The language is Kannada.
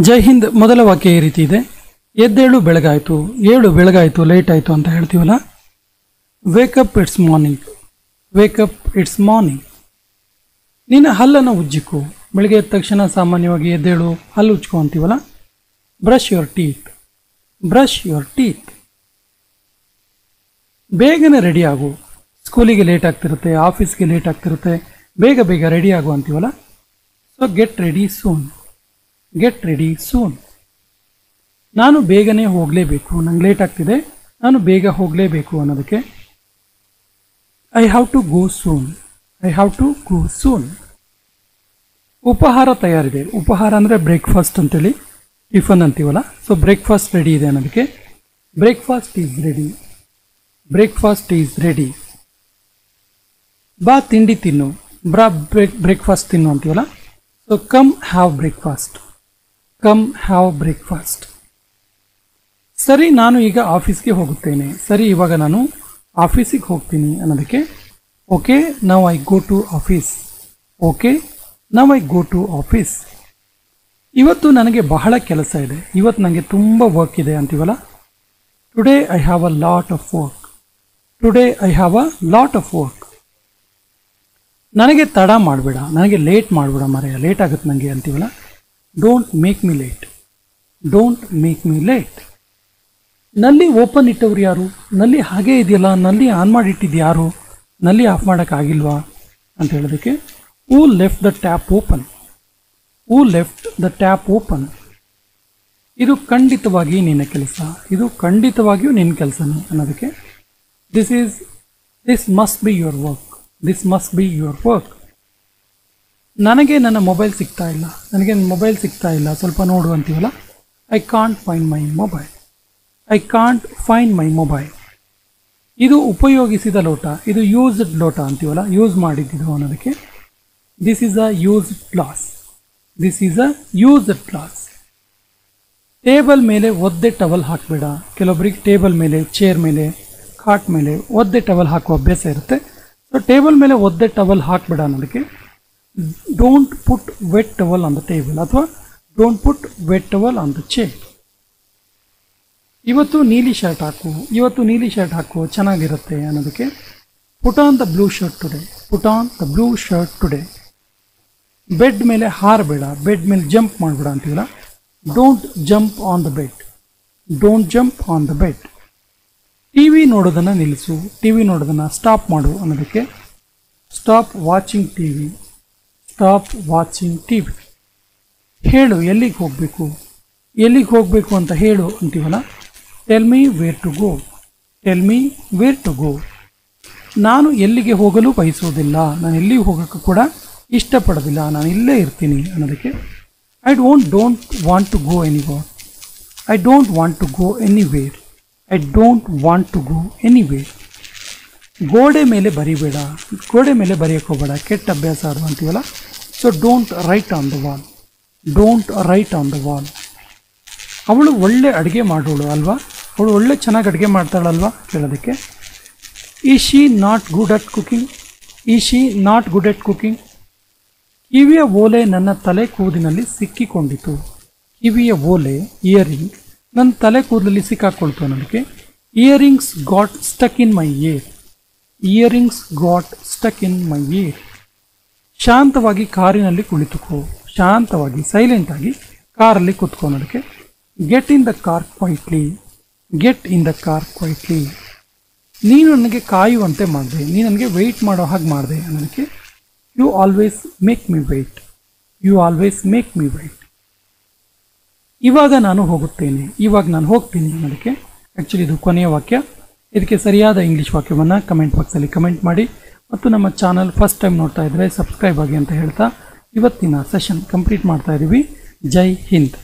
ಜೈ ಹಿಂದ್ ಮೊದಲ ವಾಕ್ಯ ಈ ರೀತಿ ಇದೆ. ಎದ್ದೇಳು ಬೆಳಗಾಯಿತು, ಏಳು ಬೆಳಗಾಯಿತು, ಲೇಟ್ ಆಯಿತು ಅಂತ ಹೇಳ್ತೀವಲ್ಲ. Wake up it's morning, wake up it's morning. ನಿನ್ನ ಹಲ್ಲನ್ನು ಉಜ್ಜಿಕು, ಬೆಳಗ್ಗೆ ಎದ್ದ ತಕ್ಷಣ ಸಾಮಾನ್ಯವಾಗಿ ಎದ್ದೇಳು ಹಲ್ಲು ಉಜ್ಕೊ ಅಂತೀವಲ್ಲ. Brush your teeth, brush your teeth. ಬೇಗನೆ ರೆಡಿ ಆಗು, ಸ್ಕೂಲಿಗೆ ಲೇಟ್ ಆಗ್ತಿರುತ್ತೆ, ಆಫೀಸ್ಗೆ ಲೇಟ್ ಆಗ್ತಿರುತ್ತೆ, ಬೇಗ ಬೇಗ ರೆಡಿ ಆಗು ಅಂತೀವಲ್ಲ. So get ready soon, get ready soon. ನಾನು ಬೇಗನೆ ಹೋಗಲೇಬೇಕು, ನಂಗೆ ಲೇಟ್ ಆಗ್ತಿದೆ, ನಾನು ಬೇಗ ಹೋಗಲೇಬೇಕು ಅನ್ನೋದಕ್ಕೆ I have to go soon, I have to go soon. ಉಪಹಾರ ತಯಾರಿದೆ, ಉಪಹಾರ ಅಂದರೆ ಬ್ರೇಕ್ಫಾಸ್ಟ್ ಅಂತೇಳಿ ಟಿಫನ್ ಅಂತೀವಲ್ಲ. ಸೊ ಬ್ರೇಕ್ಫಾಸ್ಟ್ ರೆಡಿ ಇದೆ ಅನ್ನೋದಕ್ಕೆ breakfast is ready, breakfast is ready. ಬಾ ತಿಂಡಿ ತಿನ್ನು, ಬ್ರೇಕ್ಫಾಸ್ಟ್ ತಿನ್ನು ಅಂತೀವಲ್ಲ. So come have breakfast, come have breakfast. ಸರಿ, ನಾನು ಈಗ ಆಫೀಸ್ಗೆ ಹೋಗುತ್ತೇನೆ, ಸರಿ ಇವಾಗ ನಾನು ಆಫೀಸಿಗೆ ಹೋಗ್ತೀನಿ ಅನ್ನೋದಕ್ಕೆ okay now I go to office, okay now I go to office. ಇವತ್ತು ನನಗೆ ಬಹಳ ಕೆಲಸ ಇದೆ, ಇವತ್ತು ನನಗೆ ತುಂಬ ವರ್ಕ್ ಇದೆ ಅಂತೀವಲ್ಲ. Today I have a lot of work, today I have a lot of work. ನನಗೆ ತಡ ಮಾಡಬೇಡ, ನನಗೆ ಲೇಟ್ ಮಾಡಬೇಡ ಮಾರಾಯ, ಲೇಟ್ ಆಗುತ್ತೆ ನನಗೆ ಅಂತೀವಲ್ಲ. Don't make me late, don't make me late. ನಲ್ಲಿ ಓಪನ್ ಇಟ್ಟವ್ರು ಯಾರು? ನಲ್ಲಿ ಹಾಗೇ ಇದೆಯಲ್ಲ, ನಲ್ಲಿ ಆನ್ ಮಾಡಿಟ್ಟಿದ್ದು ಯಾರು? ನಲ್ಲಿ ಆಫ್ ಮಾಡೋಕ್ಕಾಗಿಲ್ವಾ ಅಂತ ಹೇಳೋದಕ್ಕೆ who left the tap open, who left the tap open. ಇದು ಖಂಡಿತವಾಗಿ ನಿನ್ನ ಕೆಲಸ, ಇದು ಖಂಡಿತವಾಗಿಯೂ ನಿನ್ನ ಕೆಲಸನೇ ಅನ್ನೋದಕ್ಕೆ this must be your work, this must be your work. ನನಗೆ ನನ್ನ ಮೊಬೈಲ್ ಸಿಗ್ತಾ ಇಲ್ಲ, ನನಗೆ ಮೊಬೈಲ್ ಸಿಗ್ತಾ ಇಲ್ಲ, ಸ್ವಲ್ಪ ನೋಡು ಅಂತೀವಲ್ಲ. I can't find my mobile, I can't find my mobile. ಇದು ಉಪಯೋಗಿಸಿದ ಲೋಟ, ಇದು ಯೂಸ್ಡ್ ಲೋಟ ಅಂತೀವಲ್ಲ, ಯೂಸ್ ಮಾಡಿದ್ದು ಅನ್ನೋದಕ್ಕೆ this is a used glass, this is a used glass. Table ಮೇಲೆ ಒದ್ದೆ ಟವಲ್ ಹಾಕಬೇಡ. ಕೆಲವೊಬ್ಬರಿಗೆ ಟೇಬಲ್ ಮೇಲೆ, ಚೇರ್ ಮೇಲೆ, ಕಾಟ್ ಮೇಲೆ ಒದ್ದೆ ಟವಲ್ ಹಾಕುವ ಅಭ್ಯಾಸ ಇರುತ್ತೆ. ಸೊ ಟೇಬಲ್ ಮೇಲೆ ಒದ್ದೆ ಟವಲ್ ಹಾಕಬೇಡ ಅನ್ನೋದಕ್ಕೆ don't put wet towel on the table ಅಥವಾ don't put wet towel on the chair. ಇವತ್ತು ನೀಲಿ ಶರ್ಟ್ ಹಾಕು, ಇವತ್ತು ನೀಲಿ ಶರ್ಟ್ ಹಾಕು, ಚೆನ್ನಾಗಿರುತ್ತೆ ಅನ್ನೋದಕ್ಕೆ put on the blue shirt today, put on the blue shirt today. Bed ಮೇಲೆ ಹಾರಬೇಡ, ಬೆಡ್ ಮೇಲೆ ಜಂಪ್ ಮಾಡಬೇಡ ಅಂತೀವಲ್ಲ. Don't jump on the bed, don't jump on the bed. T V ನೋಡೋದನ್ನು ನಿಲ್ಲಿಸು, ಟಿ ವಿ ನೋಡೋದನ್ನು ಸ್ಟಾಪ್ ಮಾಡು ಅನ್ನೋದಕ್ಕೆ stop watching T V, stop watching T V. ಹೇಳು ಎಲ್ಲಿಗೆ ಹೋಗಬೇಕು, ಎಲ್ಲಿಗೆ ಹೋಗಬೇಕು ಅಂತ ಹೇಳು ಅಂತೀವಲ್ಲ. Tell me where to go, tell me where to ಗೋ. ನಾನು ಎಲ್ಲಿಗೆ ಹೋಗಲು ಬಯಸೋದಿಲ್ಲ, ನಾನು ಎಲ್ಲಿಗೆ ಹೋಗೋಕ್ಕೂ ಕೂಡ ಇಷ್ಟಪಡೋದಿಲ್ಲ, ನಾನು ಇಲ್ಲೇ ಇರ್ತೀನಿ ಅನ್ನೋದಕ್ಕೆ I don't want to go anywhere, I don't want to go anywhere, I don't want to go anywhere. ಗೋಡೆ ಮೇಲೆ ಬರಿಬೇಡ, ಗೋಡೆ ಮೇಲೆ ಬರೆಯೋಕ್ಕೆ ಹೋಗಬೇಡ, ಕೆಟ್ಟ ಅಭ್ಯಾಸ ಅದು ಅಂತೀವಲ್ಲ. So don't right on the wall, don't right on the wall. ಅವಳು ಒಳ್ಳೆ ಅಡುಗೆ ಮಾಡೋಳು ಅಲ್ವಾ, ಅವಳು ಒಳ್ಳೆ ಚೆನ್ನಾಗಿ ಅಡುಗೆ ಮಾಡ್ತಾಳಲ್ವಾ ಕೇಳೋದಕ್ಕೆ is she not good at cooking, is she not good at cooking. ಕಿವಿಯ ಓಲೆ ನನ್ನ ತಲೆ ಕೂದಿನಲ್ಲಿ ಸಿಕ್ಕಿಕೊಂಡಿತು, ಕಿವಿಯ ಓಲೆ ಇಯರಿಂಗ್ ನನ್ನ ತಲೆ ಕೂದಲಲ್ಲಿ ಸಿಕ್ಕಾಕೊಳ್ತು ಅನ್ನೋದಕ್ಕೆ earrings got stuck in my air, earrings got stuck in my air. ಶಾಂತವಾಗಿ ಕಾರಿನಲ್ಲಿ ಕುಳಿತುಕೋ, ಶಾಂತವಾಗಿ ಸೈಲೆಂಟಾಗಿ ಕಾರಲ್ಲಿ ಕೂತ್ಕೊ ಅನ್ನೋದಕ್ಕೆ get in the car quietly, get in the car quietly. ನೀನು ನನಗೆ ಕಾಯುವಂತೆ ಮಾಡಿದೆ, ನೀನು ನನಗೆ ವೆಯ್ಟ್ ಮಾಡೋ ಹಾಗೆ ಮಾಡಿದೆ ಅನ್ನೋದಕ್ಕೆ you always make me wait, you always make me wait. ಇವಾಗ ನಾನು ಹೋಗುತ್ತೇನೆ, ಇವಾಗ ನಾನು ಹೋಗ್ತೀನಿ ಅನ್ನೋದಕ್ಕೆ ಆ್ಯಕ್ಚುಲಿ ಇದು ಕೊನೆಯ ವಾಕ್ಯ. ಇದಕ್ಕೆ ಸರಿಯಾದ ಇಂಗ್ಲೀಷ್ ವಾಕ್ಯವನ್ನು ಕಮೆಂಟ್ ಬಾಕ್ಸಲ್ಲಿ ಕಮೆಂಟ್ ಮಾಡಿ ಮತ್ತು ನಮ್ಮ ಚಾನಲ್ ಫಸ್ಟ್ ಟೈಮ್ ನೋಡ್ತಾ ಇದ್ದರೆ ಸಬ್ಸ್ಕ್ರೈಬ್ ಆಗಿ ಅಂತ ಹೇಳ್ತಾ ಇವತ್ತಿನ ಸೆಷನ್ ಕಂಪ್ಲೀಟ್ ಮಾಡ್ತಾ ಇದ್ದೀವಿ. ಜೈ ಹಿಂದ್.